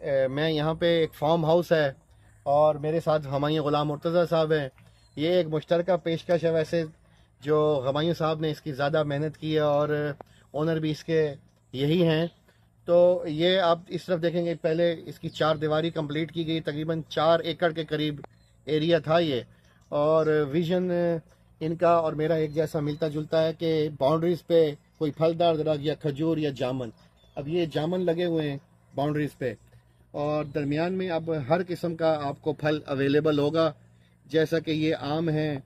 मैं यहाँ पे एक फार्म हाउस है और मेरे साथ हमायूं ग़ुलाम मुर्तज़ा साहब हैं। ये एक मुश्तरका पेशकश है। वैसे जो हमायूं साहब ने इसकी ज़्यादा मेहनत की है और ओनर भी इसके यही हैं। तो ये आप इस तरफ देखेंगे, पहले इसकी 4 दीवारी कंप्लीट की गई, तकरीबन 4 एकड़ के करीब एरिया था ये। और विज़न इनका और मेरा एक जैसा मिलता जुलता है कि बाउंड्रीज़ पे कोई फलदार दरख्त या खजूर या जामुन, अब ये जामुन लगे हुए हैं बाउंड्रीज़ पे, और दरमियान में अब हर किस्म का आपको फल अवेलेबल होगा। जैसा कि ये आम है,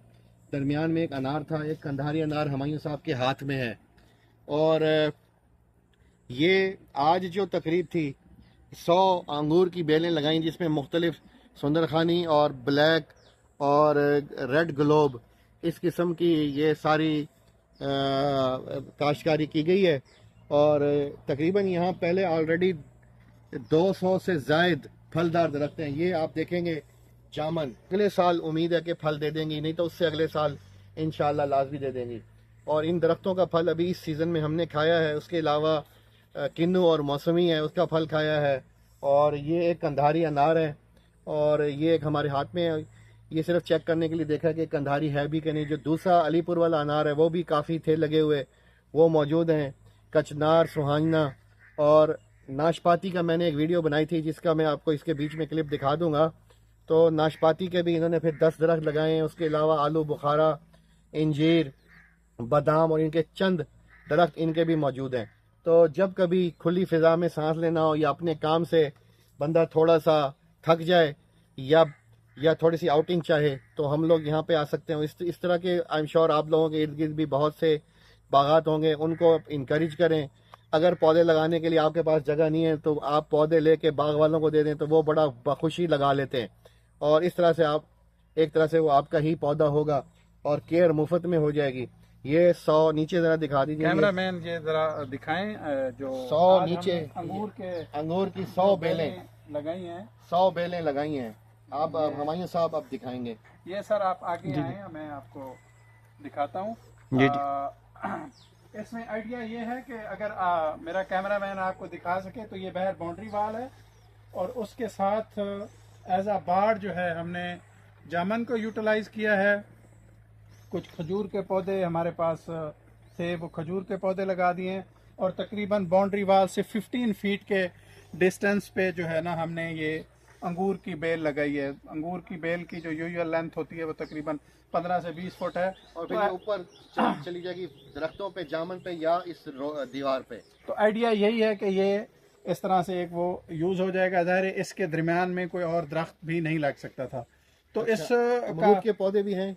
दरमियान में एक अनार था, एक कंधारी अनार हमायूं साहब के हाथ में है। और ये आज जो तकरीब थी 100 अंगूर की बेलें लगाई, जिसमें मुख्तलिफ सुंदरखानी और ब्लैक और रेड ग्लोब इस किस्म की ये सारी काश्तकारी की गई है। और तकरीबन यहाँ पहले ऑलरेडी 200 से ज़ायद फलदार दरख्त हैं। ये आप देखेंगे जामुन अगले साल उम्मीद है कि फल दे देंगी, नहीं तो उससे अगले साल इंशाल्लाह लाजमी दे देंगी। और इन दरख्तों का फल अभी इस सीज़न में हमने खाया है। उसके अलावा किन्नू और मौसमी है, उसका फल खाया है। और ये एक कंधारी अनार है और ये एक हमारे हाथ में है। ये सिर्फ चेक करने के लिए देखा कि कंधारी है भी कि नहीं। जो दूसरा अलीपुर वाला अनार है वो भी काफ़ी थे लगे हुए, वो मौजूद हैं। कचनार, सुहाना और नाशपाती का मैंने एक वीडियो बनाई थी, जिसका मैं आपको इसके बीच में क्लिप दिखा दूंगा। तो नाशपाती के भी इन्होंने फिर 10 दरख्त लगाए हैं। उसके अलावा आलू बुखारा, इंजीर, बादाम और इनके चंद दरख्त इनके भी मौजूद हैं। तो जब कभी खुली फिजा में सांस लेना हो या अपने काम से बंदा थोड़ा सा थक जाए या थोड़ी सी आउटिंग चाहे, तो हम लोग यहाँ पे आ सकते हैं। इस तरह के आई एम श्योर आप लोगों के इर्द गिर्द भी बहुत से बागात होंगे, उनको इनकरेज करें। अगर पौधे लगाने के लिए आपके पास जगह नहीं है तो आप पौधे लेके बाग वालों को दे दें, तो वो बड़ा बखुशी लगा लेते हैं। और इस तरह से आप एक तरह से वो आपका ही पौधा होगा और केयर मुफ्त में हो जाएगी। ये 100 नीचे जरा दिखा दीजिए कैमरामैन, ये जरा दिखाएं। जो 100 नीचे अंगूर की 100 बेलें लगाई हैं, 100 बेलें लगाई हैं। आप हमायूं साहब अब दिखाएंगे। ये सर आप आगे आए, मैं आपको दिखाता हूँ। इसमें आइडिया ये है कि अगर मेरा कैमरामैन आपको दिखा सके तो ये बाहर बाउंड्री वाल है और उसके साथ एज अ बाड़ जो है हमने जामुन को यूटिलाइज किया है। कुछ खजूर के पौधे हमारे पास थे, वो खजूर के पौधे लगा दिए हैं। और तकरीबन बाउंड्री वाल से 15 फीट के डिस्टेंस पे जो है ना हमने ये अंगूर की बेल लगाई है। अंगूर की बेल की जो यूजुअल लेंथ होती है वो तकरीबन 15 से 20 फुट है। और फिर ऊपर चली जाएगी दरख्तों पे, जामुन पे या इस दीवार पे। तो आइडिया यही है कि ये इस तरह से एक वो यूज हो जाएगा। ज़ाहिर है इसके दरमियान में कोई और दरख्त भी नहीं लग सकता था। तो अच्छा, इस अमरूद के पौधे भी हैं।